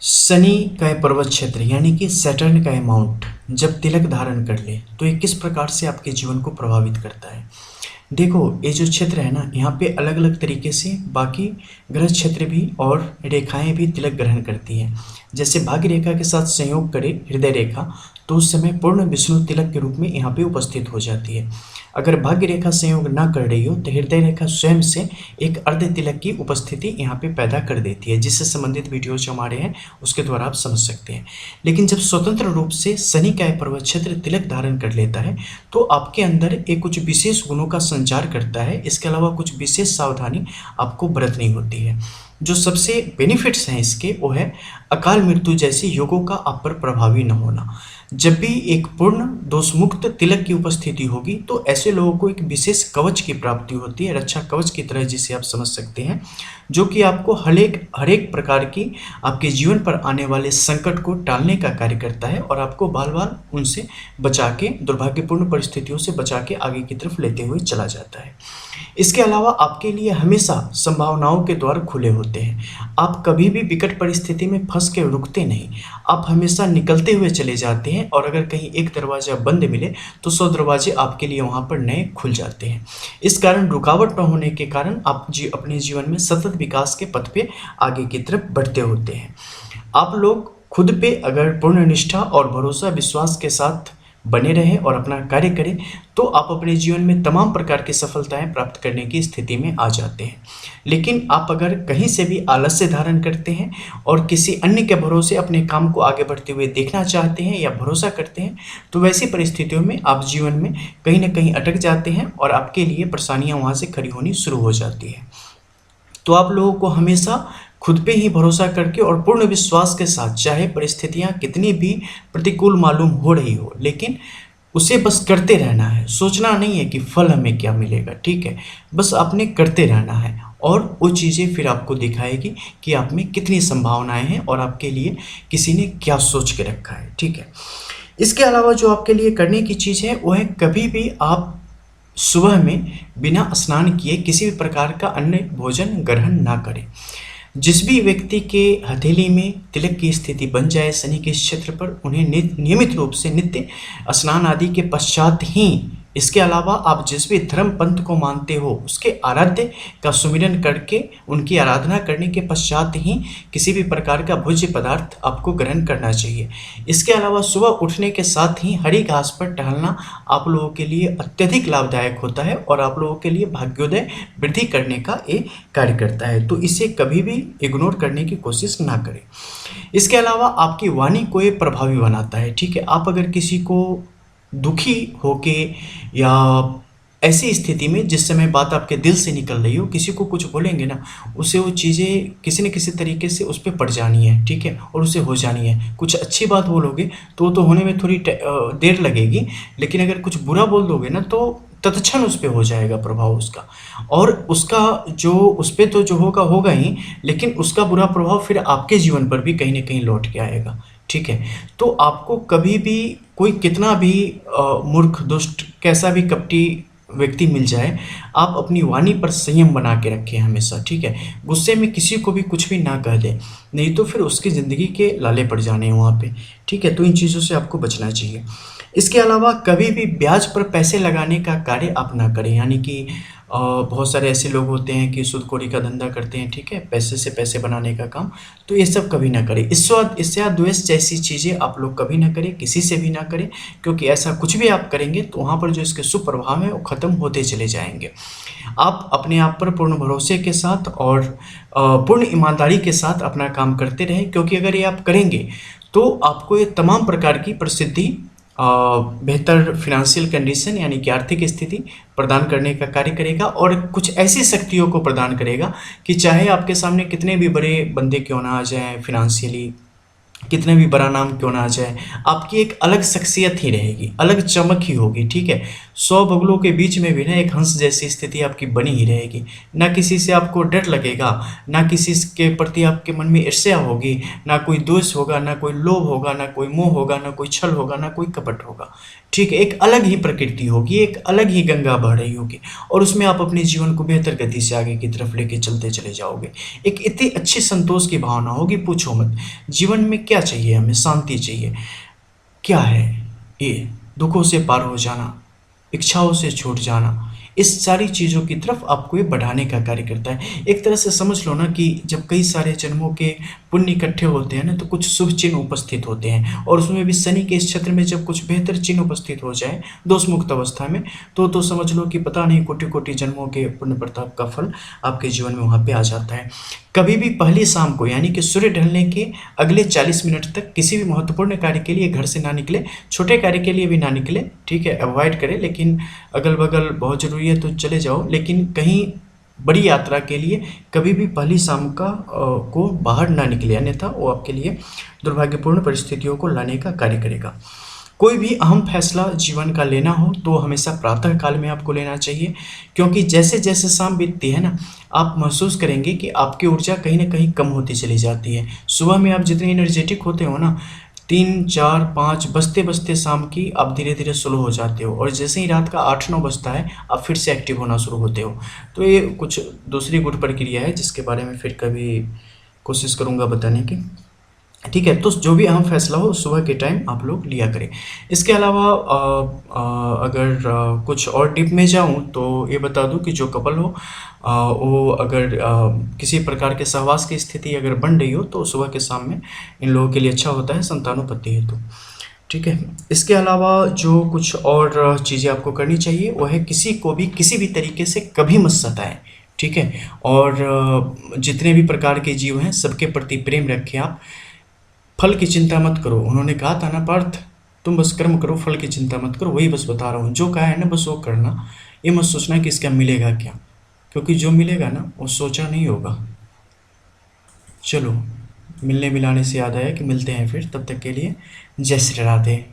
शनि का ये पर्वत क्षेत्र यानी कि सैटर्न का ये माउंट जब तिलक धारण कर ले तो ये किस प्रकार से आपके जीवन को प्रभावित करता है। देखो, ये जो क्षेत्र है ना, यहाँ पे अलग अलग तरीके से बाकी ग्रह क्षेत्र भी और रेखाएं भी तिलक ग्रहण करती हैं। जैसे भाग्य रेखा के साथ संयोग करे हृदय रेखा, तो उस समय पूर्ण विष्णु तिलक के रूप में यहाँ पे उपस्थित हो जाती है। अगर भाग्य रेखा संयोग ना कर रही हो तो हृदय रेखा स्वयं से एक अर्ध तिलक की उपस्थिति यहाँ पे पैदा कर देती है, जिससे संबंधित वीडियो जो हमारे हैं उसके द्वारा आप समझ सकते हैं। लेकिन जब स्वतंत्र रूप से शनि का यह पर्वत क्षेत्र तिलक धारण कर लेता है तो आपके अंदर एक कुछ विशेष गुणों का संचार करता है। इसके अलावा कुछ विशेष सावधानी आपको बरतनी होती है। जो सबसे बेनिफिट्स हैं इसके वो है अकाल मृत्यु जैसी योगों का आप पर प्रभावी न होना। जब भी एक पूर्ण दोषमुक्त तिलक की उपस्थिति होगी तो ऐसे लोगों को एक विशेष कवच की प्राप्ति होती है, रक्षा कवच की तरह जिसे आप समझ सकते हैं, जो कि आपको हर एक प्रकार की आपके जीवन पर आने वाले संकट को टालने का कार्य करता है और आपको बाल बाल उनसे बचा के, दुर्भाग्यपूर्ण परिस्थितियों से बचा के आगे की तरफ लेते हुए चला जाता है। इसके अलावा आपके लिए हमेशा संभावनाओं के द्वार खुले होते हैं। आप कभी भी विकट परिस्थिति में फंस के रुकते नहीं, आप हमेशा निकलते हुए चले जाते हैं और अगर कहीं एक दरवाजा बंद मिले तो 100 दरवाजे आपके लिए वहां पर नए खुल जाते हैं। इस कारण रुकावट न होने के कारण आप अपने जीवन में सतत विकास के पथ पे आगे की तरफ बढ़ते होते हैं। आप लोग खुद पे अगर पूर्ण निष्ठा और भरोसा विश्वास के साथ बने रहें और अपना कार्य करें तो आप अपने जीवन में तमाम प्रकार की सफलताएं प्राप्त करने की स्थिति में आ जाते हैं। लेकिन आप अगर कहीं से भी आलस्य धारण करते हैं और किसी अन्य के भरोसे अपने काम को आगे बढ़ते हुए देखना चाहते हैं या भरोसा करते हैं तो वैसी परिस्थितियों में आप जीवन में कहीं ना कहीं अटक जाते हैं और आपके लिए परेशानियां वहां से खड़ी होनी शुरू हो जाती है। तो आप लोगों को हमेशा खुद पे ही भरोसा करके और पूर्ण विश्वास के साथ, चाहे परिस्थितियां कितनी भी प्रतिकूल मालूम हो रही हो, लेकिन उसे बस करते रहना है। सोचना नहीं है कि फल हमें क्या मिलेगा, ठीक है, बस आपने करते रहना है और वो चीज़ें फिर आपको दिखाएगी कि आप में कितनी संभावनाएं हैं और आपके लिए किसी ने क्या सोच के रखा है, ठीक है। इसके अलावा जो आपके लिए करने की चीज़ है वो है कभी भी आप सुबह में बिना स्नान किए किसी भी प्रकार का अन्य भोजन ग्रहण ना करें। जिस भी व्यक्ति के हथेली में तिलक की स्थिति बन जाए शनि के क्षेत्र पर, उन्हें नियमित रूप से नित्य स्नान आदि के पश्चात ही, इसके अलावा आप जिस भी धर्म पंथ को मानते हो उसके आराध्य का सुमिरन करके उनकी आराधना करने के पश्चात ही किसी भी प्रकार का भोज्य पदार्थ आपको ग्रहण करना चाहिए। इसके अलावा सुबह उठने के साथ ही हरी घास पर टहलना आप लोगों के लिए अत्यधिक लाभदायक होता है और आप लोगों के लिए भाग्योदय वृद्धि करने का एक कार्य करता है, तो इसे कभी भी इग्नोर करने की कोशिश ना करें। इसके अलावा आपकी वाणी को ये प्रभावी बनाता है, ठीक है। आप अगर किसी को दुखी होके या ऐसी स्थिति में जिस समय बात आपके दिल से निकल रही हो किसी को कुछ बोलेंगे ना, उसे वो चीज़ें किसी न किसी तरीके से उस पर पड़ जानी है, ठीक है, और उसे हो जानी है। कुछ अच्छी बात बोलोगे तो होने में थोड़ी देर लगेगी, लेकिन अगर कुछ बुरा बोल दोगे ना तो तत्क्षण उस पर हो जाएगा प्रभाव उसका, और उसका जो उस पर तो जो होगा ही, लेकिन उसका बुरा प्रभाव फिर आपके जीवन पर भी कहीं ना कहीं लौट के आएगा, ठीक है। तो आपको कभी भी कोई कितना भी मूर्ख, दुष्ट, कैसा भी कपटी व्यक्ति मिल जाए, आप अपनी वाणी पर संयम बना के रखें हमेशा, ठीक है। गुस्से में किसी को भी कुछ भी ना कह दें, नहीं तो फिर उसकी ज़िंदगी के लाले पड़ जाने हैं वहाँ पे, ठीक है। तो इन चीज़ों से आपको बचना चाहिए। इसके अलावा कभी भी ब्याज पर पैसे लगाने का कार्य आप ना करें, यानी कि बहुत सारे ऐसे लोग होते हैं कि सूदखोरी का धंधा करते हैं, ठीक है, पैसे से पैसे बनाने का काम, तो ये सब कभी ना करें। ईर्ष्या द्वेष जैसी चीज़ें आप लोग कभी ना करें, किसी से भी ना करें, क्योंकि ऐसा कुछ भी आप करेंगे तो वहाँ पर जो इसके सुप्रभाव हैं वो ख़त्म होते चले जाएंगे। आप अपने आप पर पूर्ण भरोसे के साथ और पूर्ण ईमानदारी के साथ अपना काम करते रहें, क्योंकि अगर ये आप करेंगे तो आपको ये तमाम प्रकार की प्रसिद्धि, बेहतर फिनेंशियल कंडीशन यानी कि आर्थिक स्थिति प्रदान करने का कार्य करेगा और कुछ ऐसी शक्तियों को प्रदान करेगा कि चाहे आपके सामने कितने भी बड़े बंदे क्यों ना आ जाएं, फिनेंशियली कितने भी बड़ा नाम क्यों ना आ जाए, आपकी एक अलग शख्सियत ही रहेगी, अलग चमक ही होगी, ठीक है। 100 बगुलों के बीच में भी ना एक हंस जैसी स्थिति आपकी बनी ही रहेगी। ना किसी से आपको डर लगेगा, ना किसी के प्रति आपके मन में ईर्ष्या होगी, ना कोई द्वेष होगा, ना कोई लोभ होगा, ना कोई मोह होगा, ना कोई छल होगा, ना कोई कपट होगा, ठीक है। एक अलग ही प्रकृति होगी, एक अलग ही गंगा बह रही होगी, और उसमें आप अपने जीवन को बेहतर गति से आगे की तरफ लेके चलते चले जाओगे। एक इतनी अच्छी संतोष की भावना होगी, पूछो मत। जीवन में क्या चाहिए हमें? शांति चाहिए। क्या है ये? दुखों से पार हो जाना, इच्छाओं से छूट जाना, इस सारी चीज़ों की तरफ आपको ये बढ़ाने का कार्य करता है। एक तरह से समझ लो ना कि जब कई सारे जन्मों के पुण्य इकट्ठे होते हैं ना, तो कुछ शुभ चिन्ह उपस्थित होते हैं, और उसमें भी शनि के इस क्षेत्र में जब कुछ बेहतर चिन्ह उपस्थित हो जाए दोष मुक्त अवस्था में, तो समझ लो कि पता नहीं कोटि कोटि जन्मों के पुण्य प्रताप का फल आपके जीवन में वहाँ पे आ जाता है। कभी भी पहली शाम को, यानी कि सूर्य ढलने के अगले 40 मिनट तक किसी भी महत्वपूर्ण कार्य के लिए घर से ना निकले, छोटे कार्य के लिए भी ना निकले, ठीक है, अवॉइड करें। लेकिन अगल बगल बहुत ज़रूरी है तो चले जाओ, लेकिन कहीं बड़ी यात्रा के लिए कभी भी पहली शाम को बाहर ना निकले, अन्यथा वो आपके लिए दुर्भाग्यपूर्ण परिस्थितियों को लाने का कार्य करेगा। कोई भी अहम फैसला जीवन का लेना हो तो हमेशा प्रातः काल में आपको लेना चाहिए, क्योंकि जैसे जैसे शाम बीतती है ना, आप महसूस करेंगे कि आपकी ऊर्जा कहीं ना कहीं कम होती चली जाती है। सुबह में आप जितने एनर्जेटिक होते हो ना, 3 4 5 बजते बजते शाम की आप धीरे धीरे स्लो हो जाते हो, और जैसे ही रात का 8 9 बजता है आप फिर से एक्टिव होना शुरू होते हो। तो ये कुछ दूसरी गुड प्रक्रिया है जिसके बारे में फिर कभी कोशिश करूँगा बताने की, ठीक है। तो जो भी अहम फैसला हो सुबह के टाइम आप लोग लिया करें। इसके अलावा अगर कुछ और डिप में जाऊं तो ये बता दूं कि जो कपल हो वो अगर किसी प्रकार के सहवास की स्थिति अगर बन रही हो तो सुबह के शाम में इन लोगों के लिए अच्छा होता है संतानोत्पत्ति हेतु, ठीक है। इसके अलावा जो कुछ और चीज़ें आपको करनी चाहिए वो है किसी को भी किसी भी तरीके से कभी मत सताएं, ठीक है। और जितने भी प्रकार के जीव हैं सबके प्रति प्रेम रखें आप। फल की चिंता मत करो, उन्होंने कहा था ना पार्थ, तुम बस कर्म करो, फल की चिंता मत करो। वही बस बता रहा हूँ, जो कहा है ना बस वो करना। ये मत सोचना कि इसका मिलेगा क्या, क्योंकि जो मिलेगा ना वो सोचा नहीं होगा। चलो, मिलने मिलाने से याद आया कि मिलते हैं फिर, तब तक के लिए जय श्री राधे।